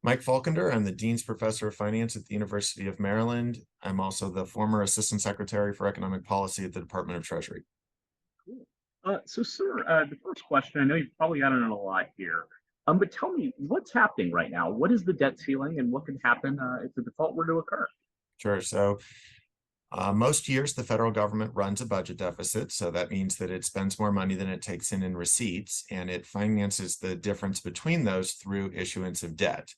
Mike Faulkender. I'm the Dean's Professor of Finance at the University of Maryland. I'm also the former Assistant Secretary for Economic Policy at the Department of Treasury. Cool. Sir, the first question, I know you've probably gotten it a lot here, but tell me what's happening right now? What is the debt ceiling and what can happen if the default were to occur? Sure. So most years, the federal government runs a budget deficit. So that means that it spends more money than it takes in receipts, and it finances the difference between those through issuance of debt.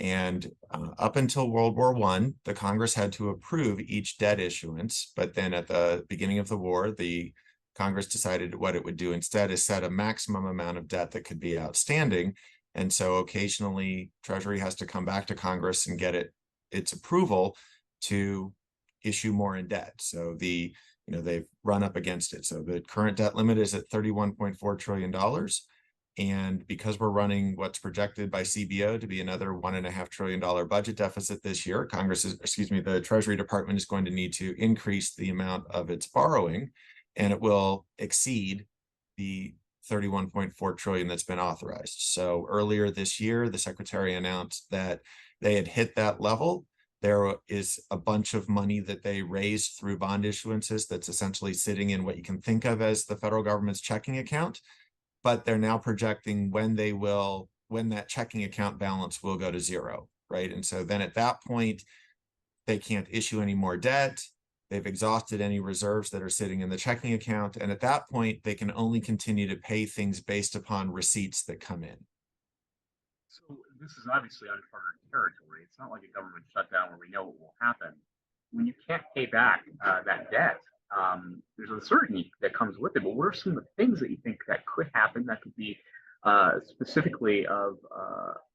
And up until World War I, the Congress had to approve each debt issuance. But then at the beginning of the war, the Congress decided what it would do instead is set a maximum amount of debt that could be outstanding. And so occasionally Treasury has to come back to Congress and get its approval to issue more in debt. So they've run up against it. So the current debt limit is at $31.4 trillion. And because we're running what's projected by CBO to be another $1.5 trillion budget deficit this year, the Treasury Department is going to need to increase the amount of its borrowing, and it will exceed the 31.4 trillion that's been authorized. So earlier this year, the Secretary announced that they had hit that level. There is a bunch of money that they raised through bond issuances that's essentially sitting in what you can think of as the federal government's checking account. But they're now projecting when that checking account balance will go to zero, right? And so then at that point, they can't issue any more debt. They've exhausted any reserves that are sitting in the checking account. And at that point, they can only continue to pay things based upon receipts that come in. So this is obviously uncharted territory. It's not like a government shutdown where we know what will happen. When you can't pay back that debt, there's uncertainty that comes with it. But what are some of the things that you think that could happen that could be specifically of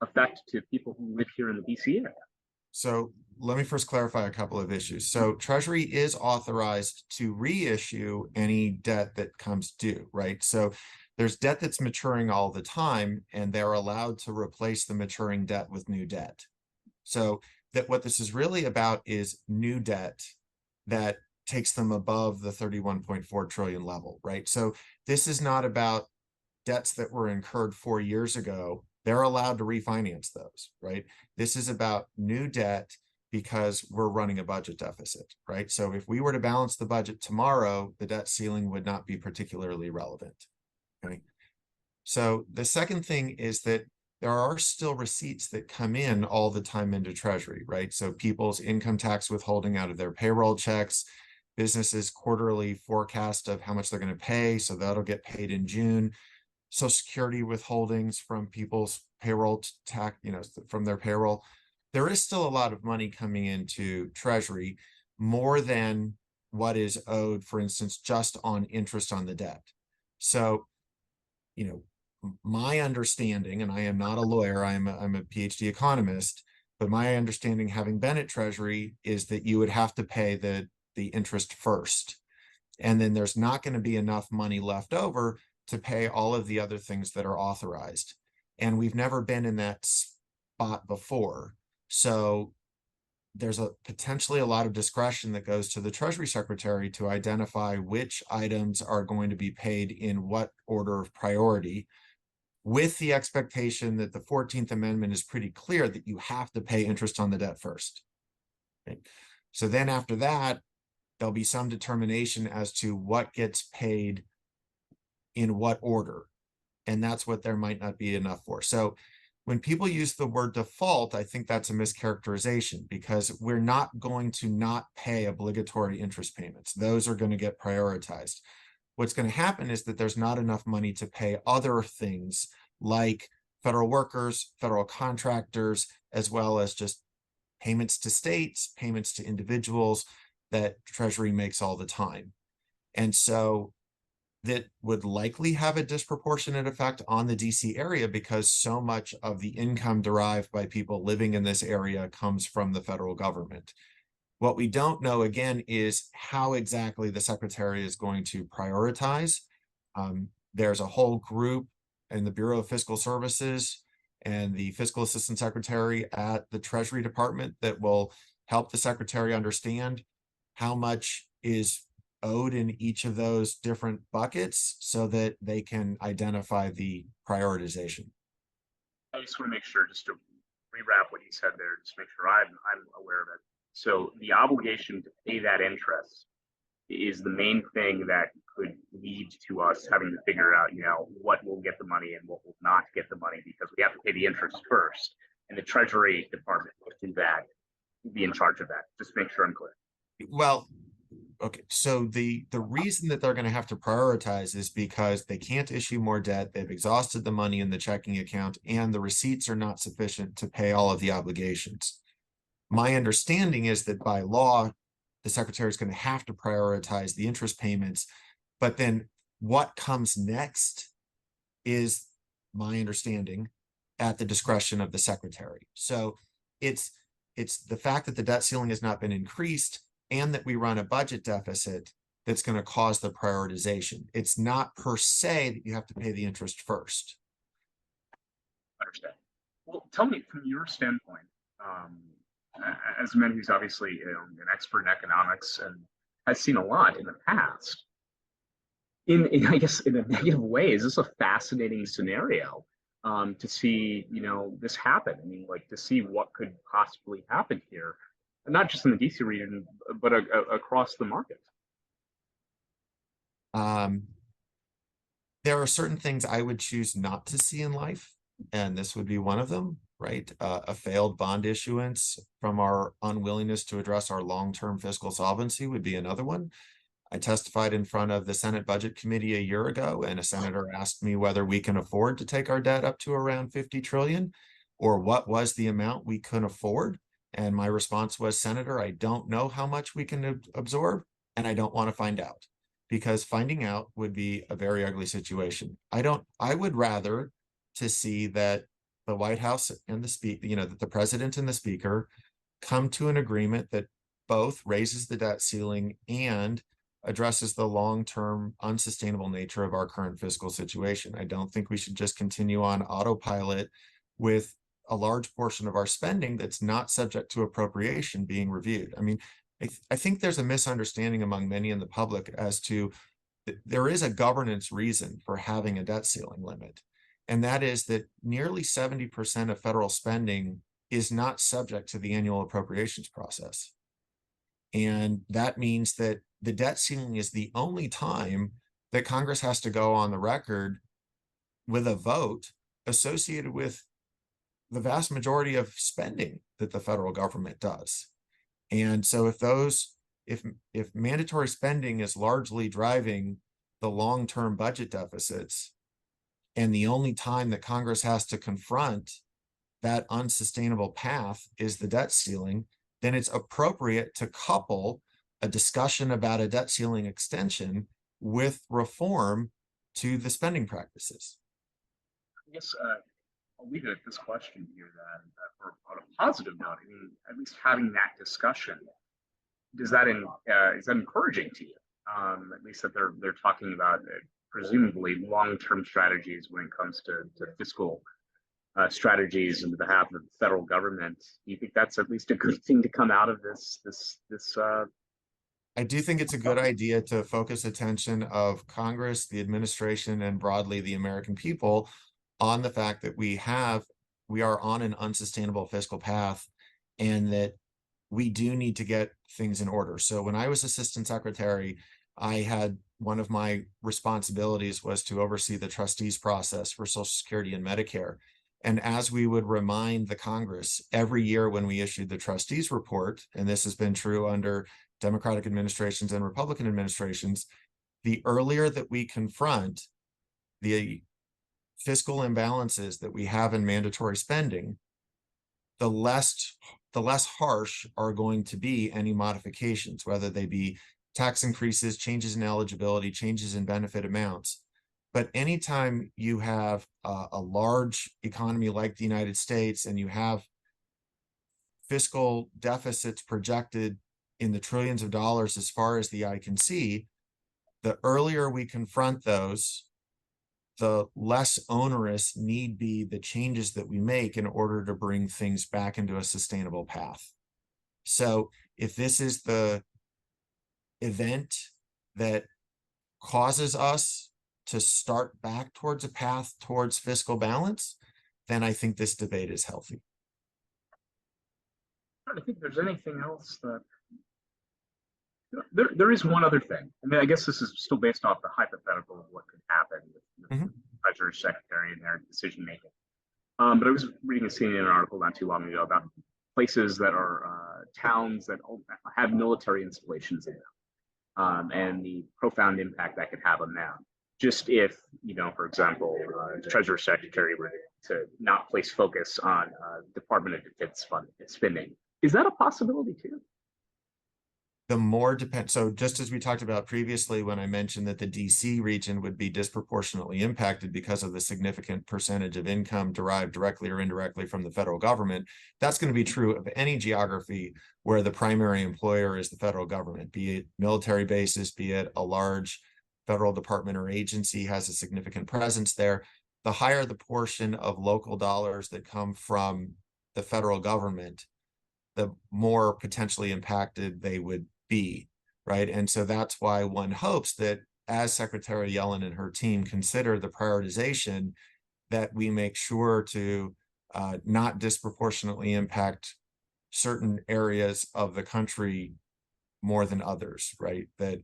effect to people who live here in the DC area? So let me first clarify a couple of issues. So Treasury is authorized to reissue any debt that comes due, right? So there's debt that's maturing all the time, and they're allowed to replace the maturing debt with new debt. So that what this is really about is new debt that takes them above the 31.4 trillion level, right? So this is not about debts that were incurred 4 years ago. They're allowed to refinance those, right? This is about new debt because we're running a budget deficit, right? So if we were to balance the budget tomorrow, the debt ceiling would not be particularly relevant, okay? So the second thing is that there are still receipts that come in all the time into Treasury, right? So people's income tax withholding out of their payroll checks, businesses' quarterly forecast of how much they're going to pay, so that'll get paid in June. Social Security withholdings from people's payroll tax, from their payroll. There is still a lot of money coming into Treasury, more than what is owed, for instance, just on interest on the debt. So, my understanding, and I am not a lawyer, I'm a PhD economist, but my understanding, having been at Treasury, is that you would have to pay the interest first. And then there's not going to be enough money left over to pay all of the other things that are authorized. And we've never been in that spot before. So there's potentially a lot of discretion that goes to the Treasury Secretary to identify which items are going to be paid in what order of priority, with the expectation that the 14th Amendment is pretty clear that you have to pay interest on the debt first. Okay? So then after that, there'll be some determination as to what gets paid in what order. And that's what there might not be enough for. So when people use the word default, I think that's a mischaracterization, because we're not going to not pay obligatory interest payments. Those are going to get prioritized. What's going to happen is that there's not enough money to pay other things like federal workers, federal contractors, as well as just payments to states, payments to individuals that Treasury makes all the time. And so that would likely have a disproportionate effect on the DC area, because so much of the income derived by people living in this area comes from the federal government. What we don't know, again, is how exactly the Secretary is going to prioritize. There's a whole group in the Bureau of Fiscal Services and the Fiscal Assistant Secretary at the Treasury Department that will help the Secretary understand how much is owed in each of those different buckets so that they can identify the prioritization. I just want to make sure, just to rewrap what you said there, just make sure I'm aware of it. So the obligation to pay that interest is the main thing that could lead to us having to figure out, what will get the money and what will not get the money, because we have to pay the interest first, and the Treasury Department will do that, be in charge of that. Just make sure I'm clear. Well, okay, so the reason that they're going to have to prioritize is because they can't issue more debt. They've exhausted the money in the checking account, and the receipts are not sufficient to pay all of the obligations. My understanding is that by law, the secretary is going to have to prioritize the interest payments, but then what comes next is, my understanding, at the discretion of the secretary. So it's the fact that the debt ceiling has not been increased and that we run a budget deficit that's going to cause the prioritization. It's not per se that you have to pay the interest first. Understand. Well, tell me from your standpoint, um, as a man who's obviously an expert in economics and has seen a lot in the past, in I guess in a negative way, is this a fascinating scenario to see this happen? I mean, like to see what could possibly happen here, not just in the DC region, but across the market. Um, there are certain things I would choose not to see in life, and this would be one of them, right? A failed bond issuance from our unwillingness to address our long-term fiscal solvency would be another one. I testified in front of the Senate Budget Committee a year ago, and a senator asked me whether we can afford to take our debt up to around 50 trillion, or what was the amount we could afford. And my response was, Senator, I don't know how much we can absorb, and I don't want to find out, because finding out would be a very ugly situation. I would rather to see that the White House and that the president and the speaker come to an agreement that both raises the debt ceiling and addresses the long-term unsustainable nature of our current fiscal situation. I don't think we should just continue on autopilot with a large portion of our spending that's not subject to appropriation being reviewed. I mean, I think there's a misunderstanding among many in the public as to there is a governance reason for having a debt ceiling limit, and that is that nearly 70% of federal spending is not subject to the annual appropriations process. And that means that the debt ceiling is the only time that Congress has to go on the record with a vote associated with the vast majority of spending that the federal government does. And so if mandatory spending is largely driving the long-term budget deficits, and the only time that Congress has to confront that unsustainable path is the debt ceiling, then it's appropriate to couple a discussion about a debt ceiling extension with reform to the spending practices. I guess I'll leave it at this question here then, on a positive note. I mean, at least having that discussion, is that encouraging to you? At least that they're talking about presumably long-term strategies when it comes to fiscal strategies on behalf of the federal government. Do you think that's at least a good thing to come out of this? I do think it's a good idea to focus attention of Congress, the administration, and broadly the American people on the fact that we are on an unsustainable fiscal path, and that we do need to get things in order. So when I was assistant secretary, I had one of my responsibilities was to oversee the trustees process for Social Security and Medicare. And as we would remind the Congress every year when we issued the trustees report, and this has been true under Democratic administrations and Republican administrations, the earlier that we confront the fiscal imbalances that we have in mandatory spending, the less harsh are going to be any modifications, whether they be tax increases, changes in eligibility, changes in benefit amounts. But anytime you have a large economy like the United States, and you have fiscal deficits projected in the trillions of dollars as far as the eye can see, the earlier we confront those, the less onerous need be the changes that we make in order to bring things back into a sustainable path. So if this is the event that causes us to start back towards a path towards fiscal balance, then I think this debate is healthy. trying to think if there's anything else that there is one other thing. I mean, I guess this is still based off the hypothetical of what could happen with the Mhm. treasurer secretary and their decision making. But I was reading a CNN article not too long ago about places that are towns that have military installations in them, and the profound impact that could have on them. Just if, for example, the Treasury Secretary were to not place focus on Department of Defense spending, is that a possibility too? The more depend, so just as we talked about previously, when I mentioned that the DC region would be disproportionately impacted because of the significant percentage of income derived directly or indirectly from the federal government, that's going to be true of any geography where the primary employer is the federal government, be it military bases, be it a large federal department or agency has a significant presence there. The higher the portion of local dollars that come from the federal government, the more potentially impacted they would be, right? And so that's why one hopes that as Secretary Yellen and her team consider the prioritization, that we make sure to not disproportionately impact certain areas of the country more than others, right? That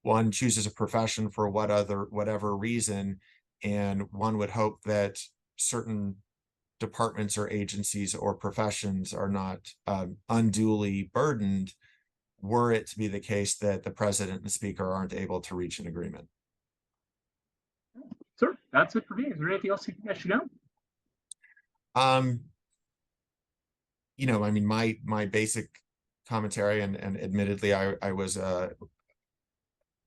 one chooses a profession for whatever reason, and one would hope that certain departments or agencies or professions are not unduly burdened were it to be the case that the president and speaker aren't able to reach an agreement. Sir, that's it for me. Is there anything else you think I should know? Um, I mean, my basic commentary, and admittedly, I was a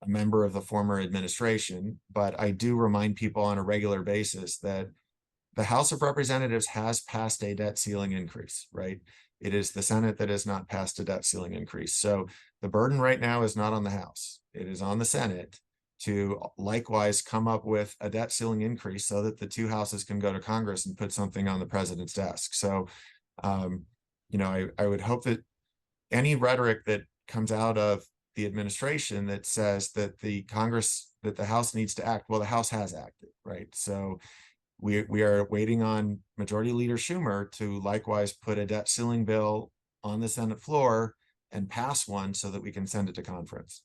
member of the former administration, but I do remind people on a regular basis that the House of Representatives has passed a debt ceiling increase, right? It is the Senate that has not passed a debt ceiling increase. So the burden right now is not on the House. It is on the Senate to likewise come up with a debt ceiling increase so that the two houses can go to Congress and put something on the president's desk. So, I would hope that any rhetoric that comes out of the administration that says that the House needs to act, well, the House has acted, right? So we are waiting on Majority Leader Schumer to likewise put a debt ceiling bill on the Senate floor and pass one so that we can send it to conference.